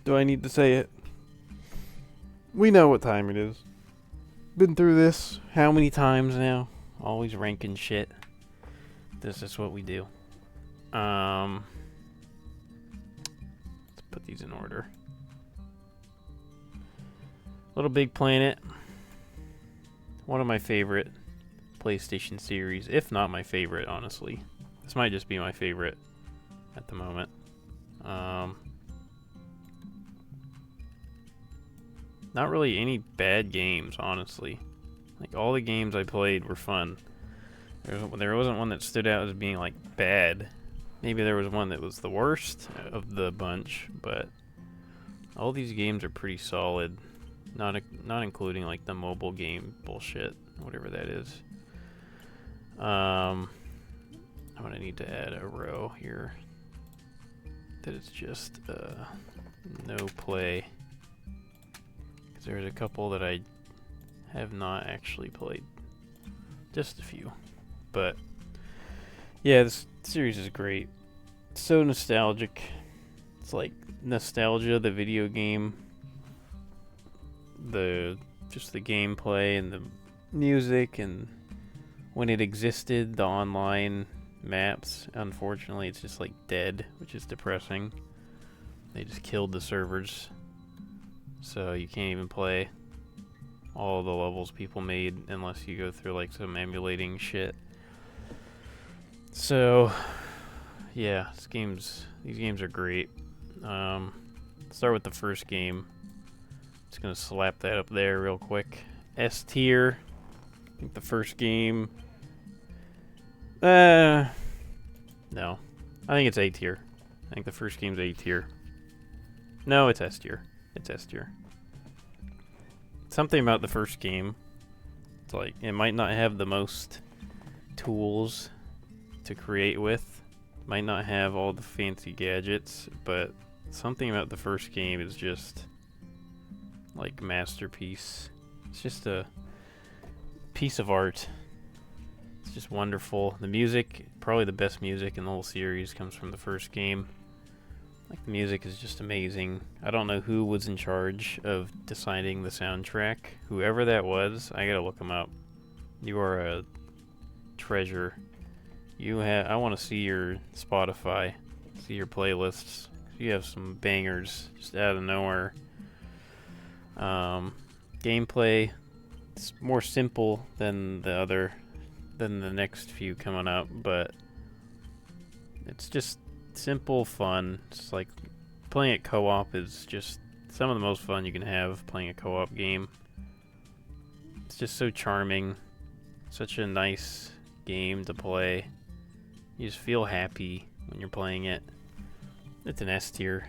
Do I need to say it? We know what time it is. Been through this how many times now? Always ranking shit. This is what we do. Let's put these in order. LittleBigPlanet. One of my favorite PlayStation series, if not my favorite, honestly. This might just be my favorite at the moment. Not really any bad games, honestly. Like, all the games I played were fun. There wasn't one that stood out as being, like, bad. Maybe there was one that was the worst of the bunch, but all these games are pretty solid. Not including, like, the mobile game bullshit, whatever that is. I'm gonna need to add a row here that is just no play. Because there's a couple that I have not actually played. Just a few. But yeah, this series is great. It's so nostalgic. It's like nostalgia, the video game, just the gameplay and the music, and when it existed, the online maps. Unfortunately, it's just like dead, which is depressing. They just killed the servers, so you can't even play all the levels people made unless you go through like some emulating shit. So yeah, these games are great. Start with the first game. Just gonna slap that up there real quick. S tier. I think the first game. No. I think it's A tier. I think the first game's A tier. No, it's S tier. It's S tier. Something about the first game. It's like, it might not have the most tools to create with. Might not have all the fancy gadgets, but something about the first game is just like masterpiece. It's just a piece of art. It's just wonderful. The music, probably the best music in the whole series, comes from the first game. Like, the music is just amazing. I don't know who was in charge of deciding the soundtrack. Whoever that was, I gotta look them up. You are a treasure. I want to see your Spotify, see your playlists. You have some bangers just out of nowhere. Gameplay, it's more simple than the next few coming up, but it's just simple fun. It's like playing it co-op is just some of the most fun you can have playing a co-op game. It's just so charming, such a nice game to play. You just feel happy when you're playing it. It's an S tier.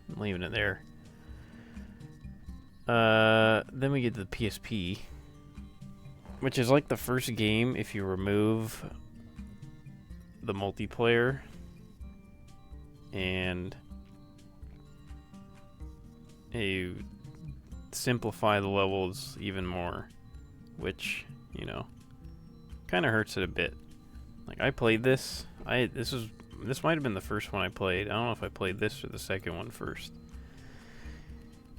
I'm leaving it there. Then we get to the PSP, which is like the first game if you remove the multiplayer and you simplify the levels even more, which, you know, kind of hurts it a bit. Like, I played this. This might have been the first one I played. I don't know if I played this or the second one first.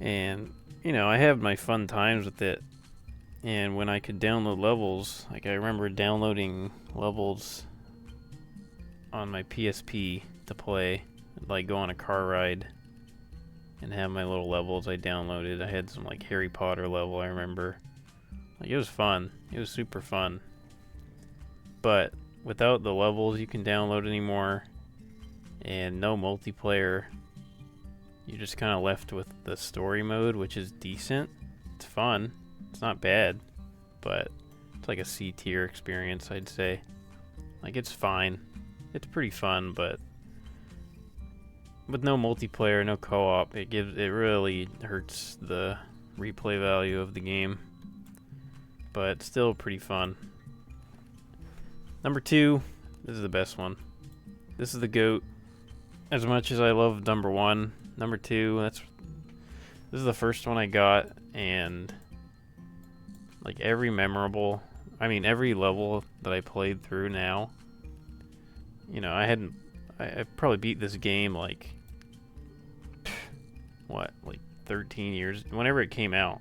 And, you know, I have my fun times with it. And when I could download levels, like, I remember downloading levels on my PSP to play, like go on a car ride and have my little levels I downloaded. I had some like Harry Potter level, I remember. Like, it was fun. It was super fun. But without the levels you can download anymore and no multiplayer, you're just kind of left with the story mode, which is decent. It's fun. It's not bad, but it's like a C tier experience, I'd say. Like, it's fine. It's pretty fun, but with no multiplayer, no co-op, it really hurts the replay value of the game. But still pretty fun. Number 2, this is the best one. This is the GOAT. As much as I love number 1, number 2, this is the first one I got, and like every level that I played through now, you know, I probably beat this game like what, like 13 years, whenever it came out.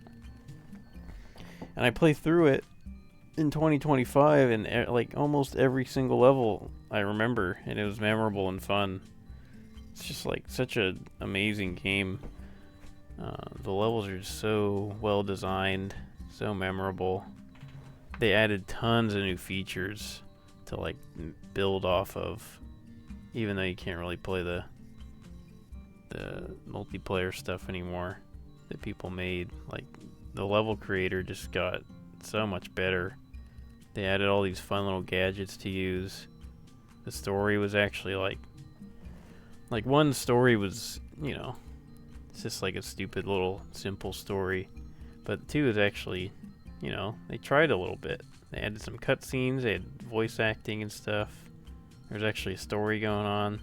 And I played through it in 2025, and like almost every single level I remember, and it was memorable and fun. It's just like such an amazing game. The levels are just so well designed, so memorable. They added tons of new features to like build off of, even though you can't really play the multiplayer stuff anymore that people made. Like the level creator just got so much better. They added all these fun little gadgets to use. The story was actually like one story was, you know, it's just like a stupid little simple story. But two is actually, you know, they tried a little bit. They added some cutscenes, they had voice acting and stuff. There's actually a story going on.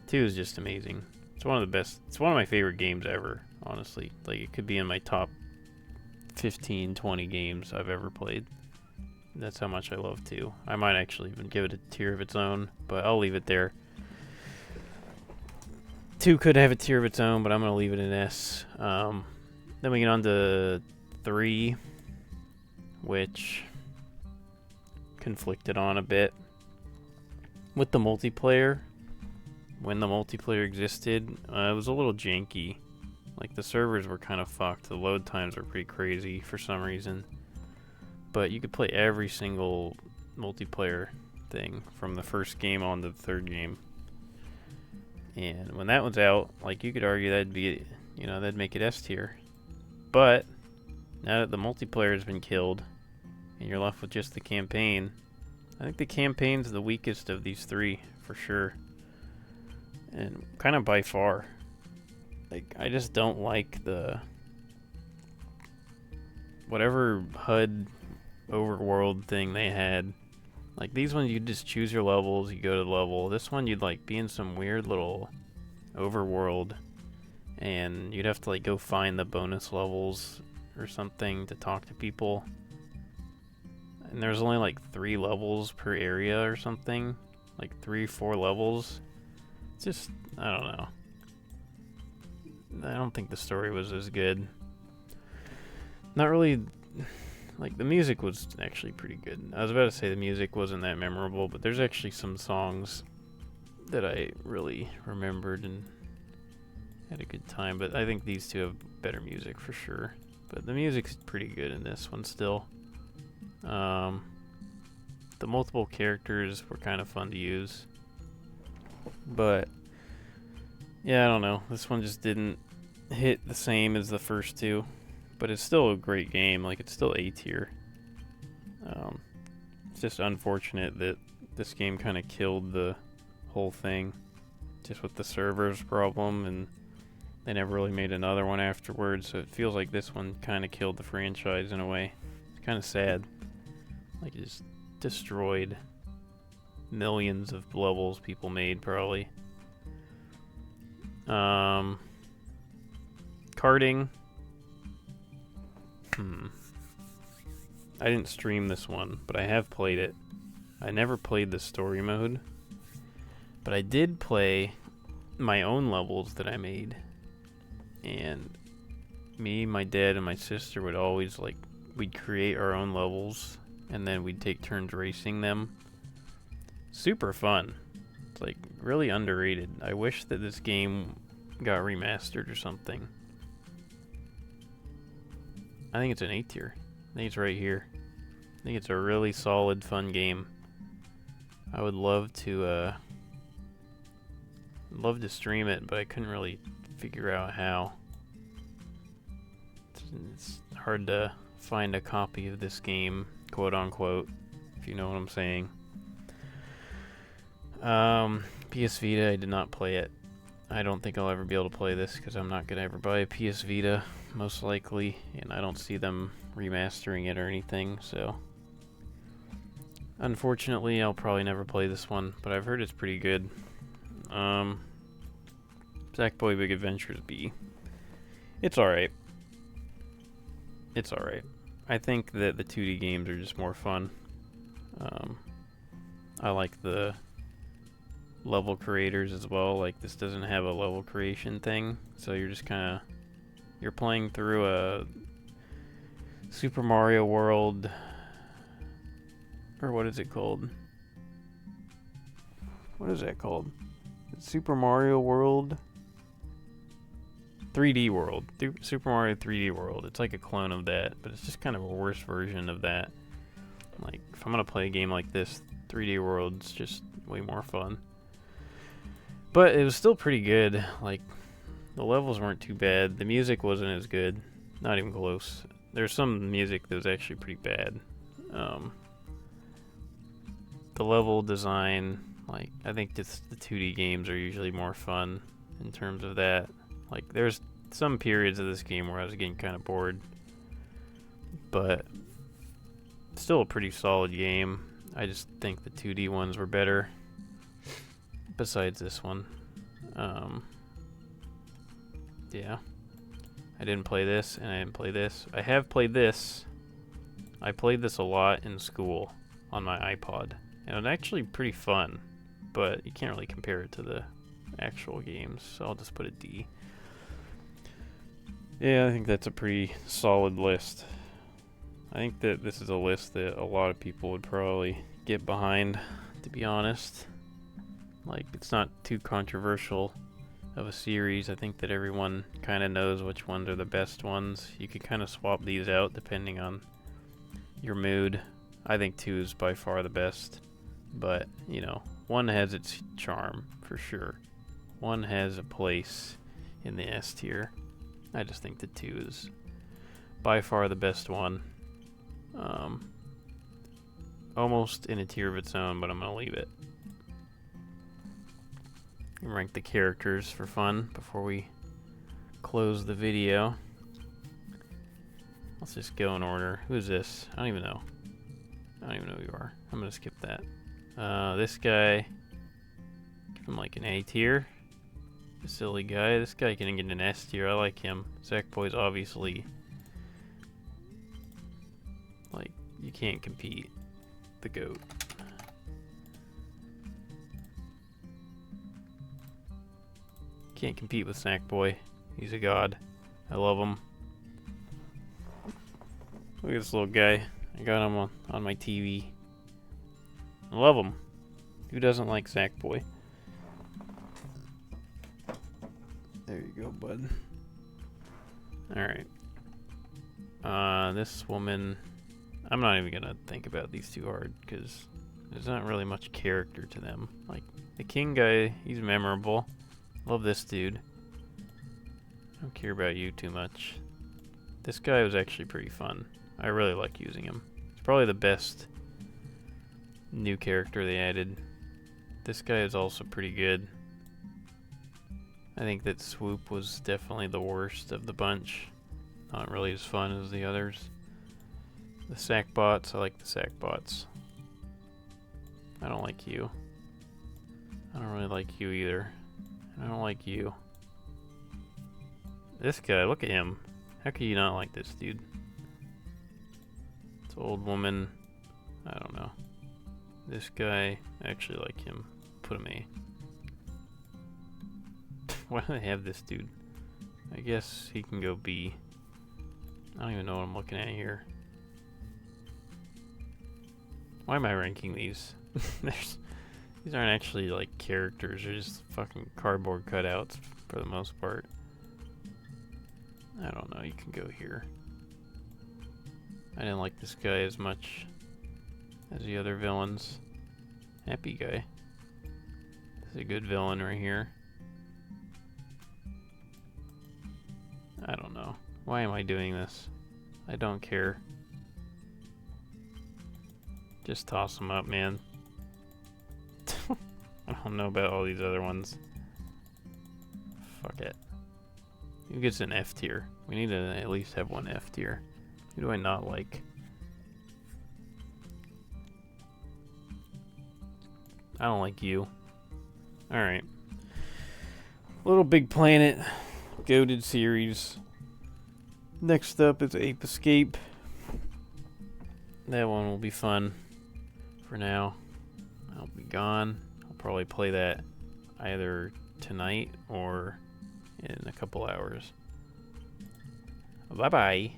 Two is just amazing. It's one of the best, it's one of my favorite games ever, honestly. Like it could be in my top 15, 20 games I've ever played. That's how much I love 2. I might actually even give it a tier of its own, but I'll leave it there. 2 could have a tier of its own, but I'm going to leave it in S. Then we get on to 3, which conflicted on a bit. With the multiplayer, when the multiplayer existed, it was a little janky. Like the servers were kind of fucked. The load times were pretty crazy for some reason. But you could play every single multiplayer thing from the first game on to the third game. And when that was out, like you could argue that'd be, you know, that'd make it S tier. But now that the multiplayer has been killed and you're left with just the campaign, I think the campaign's the weakest of these 3 for sure. And kind of by far. Like I just don't like the whatever HUD overworld thing they had. Like these ones, you just choose your levels, you go to the level. This one, you'd like be in some weird little overworld, and you'd have to like go find the bonus levels or something to talk to people. And there's only like 3 levels per area or something, like 3-4 levels. It's just, I don't know. I don't think the story was as good. Not really. Like, the music was actually pretty good. I was about to say the music wasn't that memorable, but there's actually some songs that I really remembered and had a good time. But I think these 2 have better music for sure. But the music's pretty good in this one still. The multiple characters were kind of fun to use. But, yeah, I don't know. This one just didn't hit the same as the first 2. But it's still a great game. Like, it's still A tier. It's just unfortunate that this game kind of killed the whole thing. Just with the servers problem, and they never really made another one afterwards. So it feels like this one kind of killed the franchise in a way. It's kind of sad. Like, it just destroyed millions of levels people made, probably. Karting. I didn't stream this one, but I have played it. I never played the story mode, but I did play my own levels that I made. And me, my dad, and my sister would always, like, we'd create our own levels, and then we'd take turns racing them. Super fun. It's, like, really underrated. I wish that this game got remastered or something. I think it's an A tier. I think it's right here. I think it's a really solid, fun game. I would love to stream it, but I couldn't really figure out how. It's hard to find a copy of this game, quote unquote, if you know what I'm saying. PS Vita, I did not play it. I don't think I'll ever be able to play this because I'm not going to ever buy a PS Vita, most likely, and I don't see them remastering it or anything, so unfortunately I'll probably never play this one, but I've heard it's pretty good. Sackboy Big Adventures B. It's alright. It's alright. I think that the 2D games are just more fun. I like the level creators as well. Like, this doesn't have a level creation thing, so you're just kind of, you're playing through a Super Mario World, or what is it called? What is that called? It's Super Mario World 3D World. Super Mario 3D World. It's like a clone of that, but it's just kind of a worse version of that. Like, if I'm gonna play a game like this, 3D World's just way more fun. But it was still pretty good. Like, the levels weren't too bad. The music wasn't as good. Not even close. There's some music that was actually pretty bad. The level design, like, I think just the 2D games are usually more fun in terms of that. Like, there's some periods of this game where I was getting kind of bored, but still a pretty solid game. I just think the 2D ones were better, besides this one. Yeah. I didn't play this, and I didn't play this. I have played this. I played this a lot in school on my iPod, and it was actually pretty fun, but you can't really compare it to the actual games, so I'll just put a D. Yeah, I think that's a pretty solid list. I think that this is a list that a lot of people would probably get behind, to be honest. Like, it's not too controversial of a series. I think that everyone kind of knows which ones are the best ones. You could kind of swap these out depending on your mood. I think 2 is by far the best, but, you know, 1 has its charm, for sure. 1 has a place in the S tier. I just think that 2 is by far the best one. Almost in a tier of its own, but I'm gonna leave it. Rank the characters for fun before we close the video. Let's just go in order. Who's this? I don't even know. I don't even know who you are. I'm gonna skip that. This guy, give him like an A tier. The silly guy. This guy can get an S tier. I like him. Sackboy's obviously, like, you can't compete. The GOAT. Can't compete with Sackboy. He's a god. I love him. Look at this little guy. I got him on my TV. I love him. Who doesn't like Sackboy? There you go, bud. Alright. This woman, I'm not even gonna think about these too hard, because there's not really much character to them. Like, the king guy, he's memorable. Love this dude. I don't care about you too much. This guy was actually pretty fun. I really like using him. It's probably the best new character they added. This guy is also pretty good. I think that Swoop was definitely the worst of the bunch. Not really as fun as the others. The Sackbots, I like the Sackbots. I don't like you. I don't really like you either. I don't like you. This guy, look at him. How can you not like this dude? It's an old woman. I don't know. This guy, I actually like him. Put him A. Why do they have this dude? I guess he can go B. I don't even know what I'm looking at here. Why am I ranking these? These aren't actually like characters, they're just fucking cardboard cutouts for the most part. I don't know, you can go here. I didn't like this guy as much as the other villains. Happy guy. This is a good villain right here. I don't know. Why am I doing this? I don't care. Just toss them up, man. I don't know about all these other ones. Fuck it. Who gets an F tier? We need to at least have one F tier. Who do I not like? I don't like you. Alright. LittleBigPlanet. Goated series. Next up is Ape Escape. That one will be fun. For now. I'll be gone. I'll probably play that either tonight or in a couple hours. Bye-bye.